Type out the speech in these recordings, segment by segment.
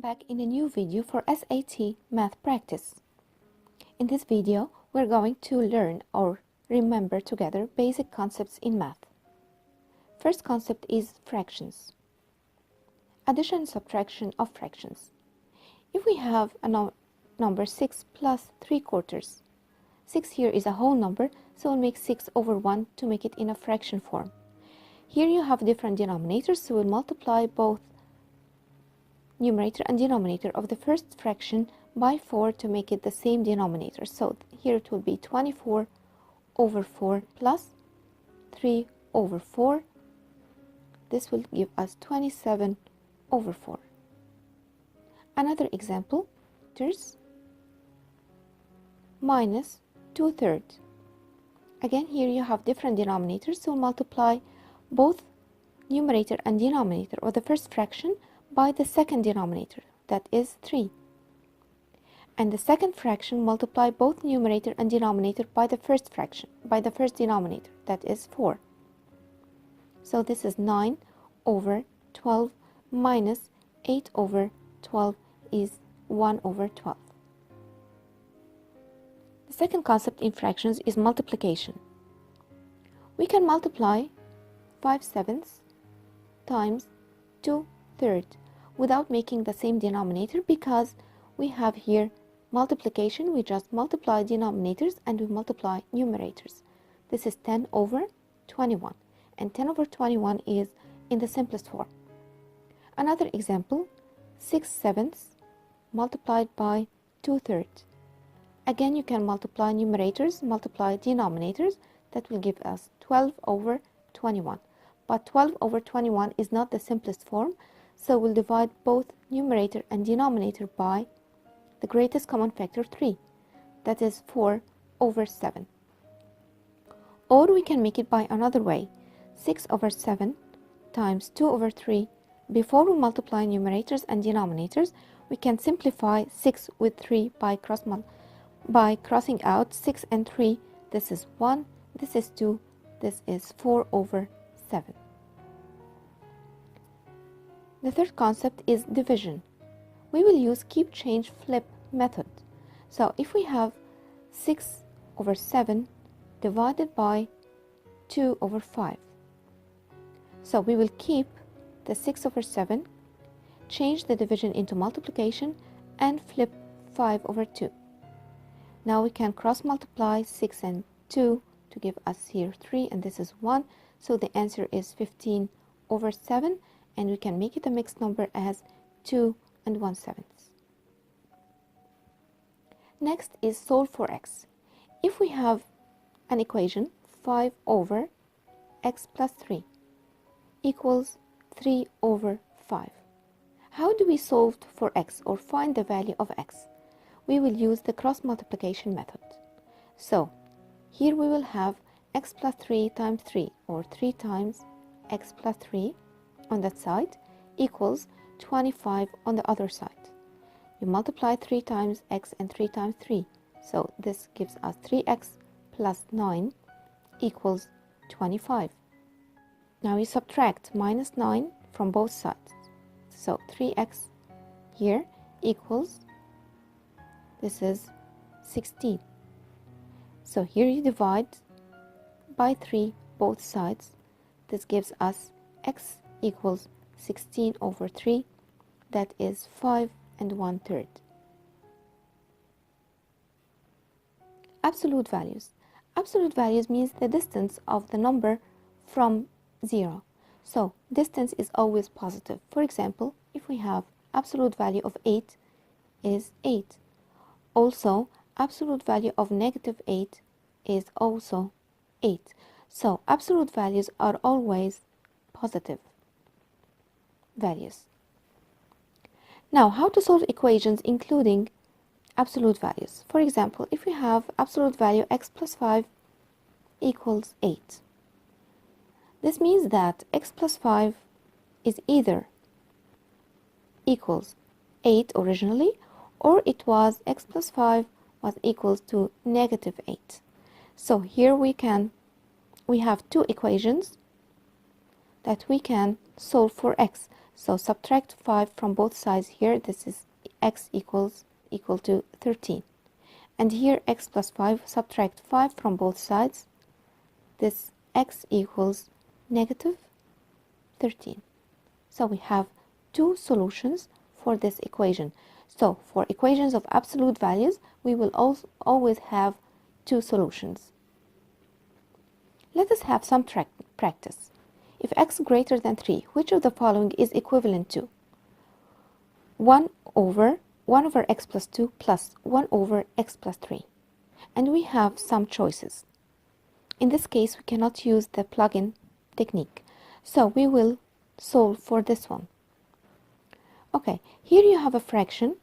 back in a new video for SAT math practice. In this video, we're going to learn or remember together basic concepts in math. First concept is fractions. Addition and subtraction of fractions. If we have a number 6 plus 3/4, 6 here is a whole number, so we'll make 6 over 1 to make it in a fraction form. Here you have different denominators, so we'll multiply both numerator and denominator of the first fraction by 4 to make it the same denominator. So here it will be 24 over 4 plus 3 over 4. This will give us 27 over 4. Another example, minus 2/3. Again, here you have different denominators, so multiply both numerator and denominator of the first fraction by the second denominator, that is 3. And the second fraction, multiply both numerator and denominator by the first fraction, by the first denominator, that is 4. So this is 9 over 12 minus 8 over 12 is 1 over 12. The second concept in fractions is multiplication. We can multiply 5/7 times 2/3 without making the same denominator, because we have here multiplication. We just multiply denominators and we multiply numerators. This is 10 over 21, and 10 over 21 is in the simplest form. Another example, 6/7 multiplied by 2/3. Again, you can multiply numerators, multiply denominators. That will give us 12 over 21. But 12 over 21 is not the simplest form, so we'll divide both numerator and denominator by the greatest common factor 3. That is 4 over 7. Or we can make it by another way. 6 over 7 times 2 over 3. Before we multiply numerators and denominators, we can simplify 6 with 3 by crossing out 6 and 3. This is 1, this is 2, this is 4 over 7. The third concept is division. We will use keep, change, flip method. So if we have 6 over 7 divided by 2 over 5. So we will keep the 6 over 7, change the division into multiplication, and flip 5 over 2. Now we can cross multiply 6 and 2 to give us here 3, and this is 1. So the answer is 15 over 7, and we can make it a mixed number as 2 and 1/7. Next is solve for x. If we have an equation 5 over x plus 3 equals 3 over 5. How do we solve for x or find the value of x? We will use the cross multiplication method. So here we will have x plus 3 times 3, or 3 times x plus 3 on that side, equals 25 on the other side. You multiply 3 times x and 3 times 3. So this gives us 3x plus 9 equals 25. Now you subtract minus 9 from both sides. So 3x here equals, this is 16. So here you divide by 3 both sides. This gives us x equals 16 over 3. That is 5 and 1/3. Absolute values. Absolute values means the distance of the number from 0. So distance is always positive. For example, if we have absolute value of 8 is 8. Also, absolute value of -8 is also 8. So absolute values are always positive values. Now, how to solve equations including absolute values? For example, if we have absolute value x plus 5 equals 8. This means that x plus 5 is either equals 8 originally, or it was x plus 5 was equals to -8. So here we have two equations. that we can solve for x. So subtract 5 from both sides here. This is x equal to 13. And here x plus 5, subtract 5 from both sides. This x equals negative 13. So we have two solutions for this equation. So for equations of absolute values, we will always have two solutions. Let us have some practice. If x greater than 3, which of the following is equivalent to 1 over x plus 2 plus 1 over x plus 3? And we have some choices. In this case, we cannot use the plug-in technique. So we will solve for this one. Okay, here you have a fraction,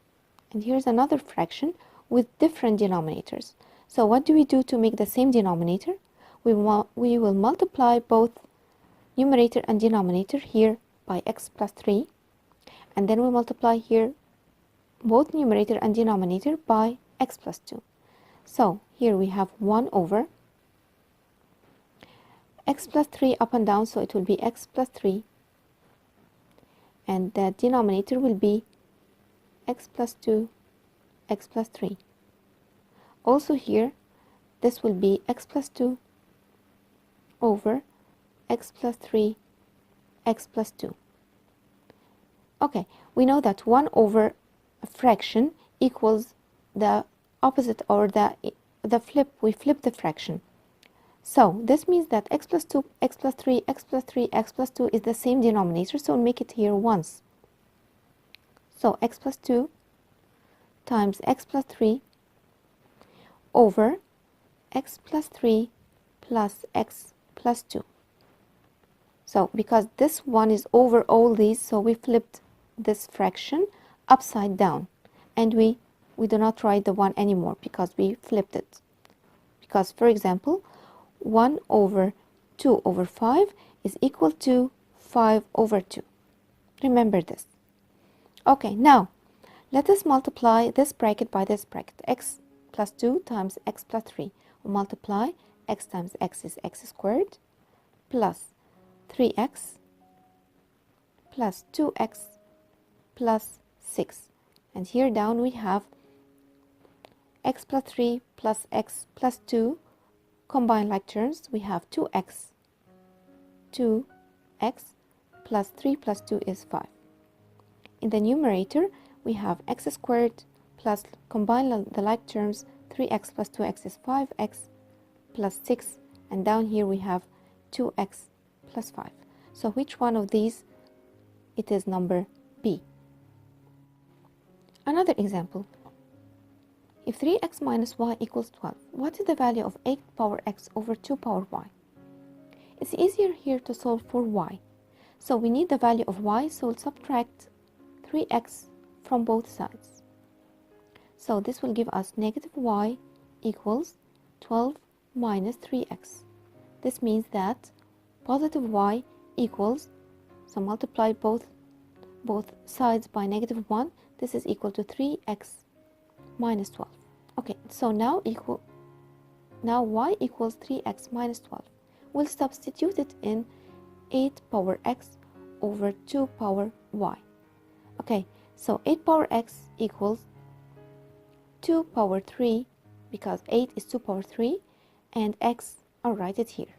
and here's another fraction with different denominators. So what do we do to make the same denominator? We will multiply both numerator and denominator here by x plus 3, and then we multiply here both numerator and denominator by x plus 2. So here we have 1 over x plus 3 up and down, so it will be x plus 3, and the denominator will be x plus 2, x plus 3. Also here, this will be x plus 2 over x plus 3, x plus 2. Okay, we know that 1 over a fraction equals the opposite, or the flip. We flip the fraction. So this means that x plus 2, x plus 3, x plus 3, x plus 2 is the same denominator, so we'll make it here once. So x plus 2 times x plus 3 over x plus 3 plus x plus 2. So because this one is over all these, so we flipped this fraction upside down, and we do not write the 1 anymore because we flipped it. Because, for example, 1 over 2 over 5 is equal to 5 over 2. Remember this. Okay, now let us multiply this bracket by this bracket. X plus 2 times x plus 3. We multiply x times x is x squared plus 3x plus 2x plus 6. And here down we have x plus 3 plus x plus 2. Combine like terms, we have 2x plus 3 plus 2 is 5. In the numerator, we have x squared plus, combine the like terms, 3x plus 2x is 5x plus 6, and down here we have 2x plus 5. So which one of these? It is number B. Another example. If 3x minus y equals 12, what is the value of 8 power x over 2 power y? It's easier here to solve for y. So we need the value of y, so we'll subtract 3x from both sides. So this will give us negative y equals 12 minus 3x. This means that positive y equals, so multiply both sides by negative 1. This is equal to 3x minus 12. Okay, so now y equals 3x minus 12. We'll substitute it in 8 power x over 2 power y. Okay, so 8 power x equals 2 power 3, because 8 is 2 power 3, and x, I'll write it here,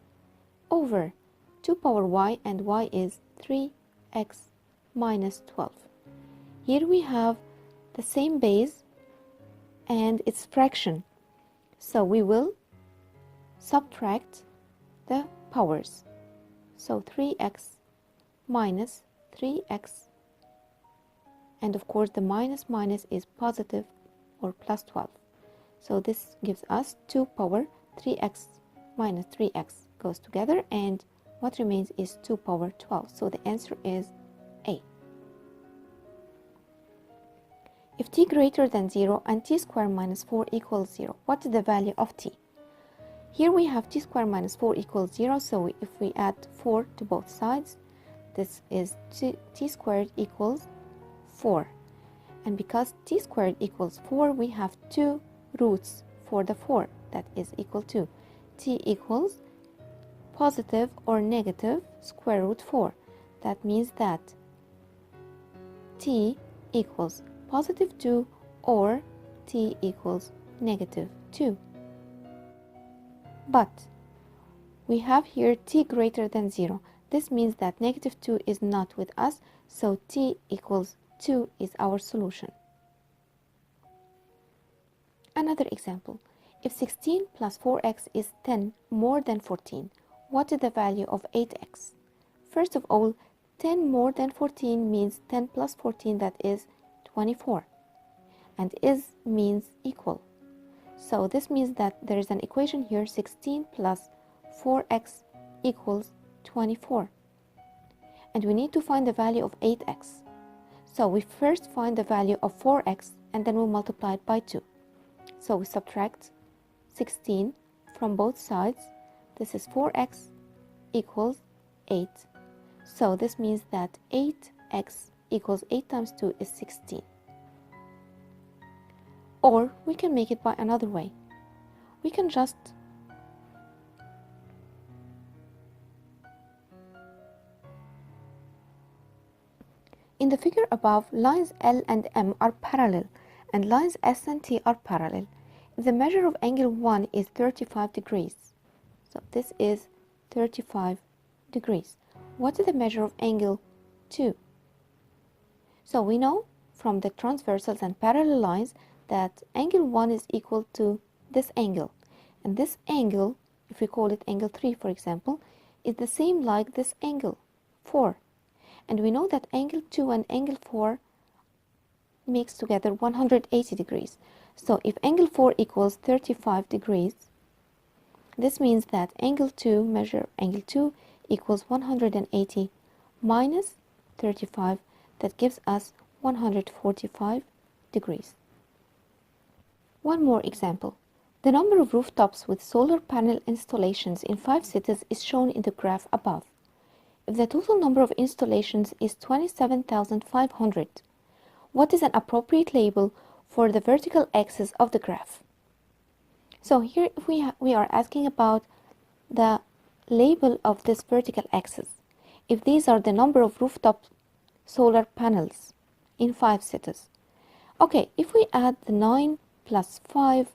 over 2 power y, and y is 3x minus 12. Here we have the same base and its fraction, so we will subtract the powers. So 3x minus 3x, and of course the minus is positive or plus 12. So this gives us 2 power 3x minus 3x goes together, and what remains is 2 power 12. So the answer is A. If t greater than 0 and t squared minus 4 equals 0, what is the value of t? Here we have t squared minus 4 equals 0, so if we add 4 to both sides, this is t squared equals 4. And because t squared equals 4, we have 2 roots for the 4, that is equal to t equals positive or negative square root 4. That means that t equals positive 2 or t equals negative 2. But we have here t greater than 0. This means that negative 2 is not with us, so t equals 2 is our solution. Another example. If 16 plus 4x is 10 more than 14, what is the value of 8x? First of all, 10 more than 14 means 10 plus 14, that is 24. And is means equal. So this means that there is an equation here, 16 plus 4x equals 24. And we need to find the value of 8x. So we first find the value of 4x and then we multiply it by 2. So we subtract 16 from both sides. This is 4x equals 8. So this means that 8x equals 8 times 2 is 16. Or we can make it by another way. We can just in the figure above, lines L and M are parallel and lines S and T are parallel. If the measure of angle 1 is 35 degrees, so this is 35 degrees. What is the measure of angle 2? So we know from the transversals and parallel lines that angle 1 is equal to this angle. And this angle, if we call it angle 3 for example, is the same like this angle 4. And we know that angle 2 and angle 4 makes together 180 degrees. So if angle 4 equals 35 degrees, this means that angle 2, measure angle 2 equals 180 minus 35, that gives us 145 degrees. One more example. The number of rooftops with solar panel installations in 5 cities is shown in the graph above. If the total number of installations is 27,500, what is an appropriate label for the vertical axis of the graph? So here we are asking about the label of this vertical axis. If these are the number of rooftop solar panels in 5 cities. Okay, if we add the 9 plus 5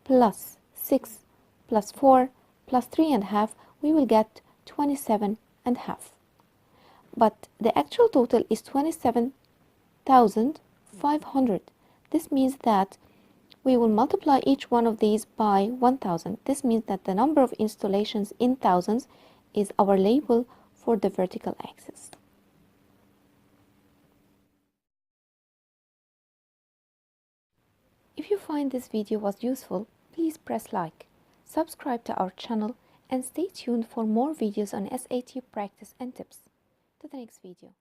plus 6 plus 4 plus 3.5, we will get 27.5. But the actual total is 27,500. This means that we will multiply each one of these by 1,000. This means that the number of installations in thousands is our label for the vertical axis. If you find this video was useful, please press like, subscribe to our channel, and stay tuned for more videos on SAT practice and tips. To the next video.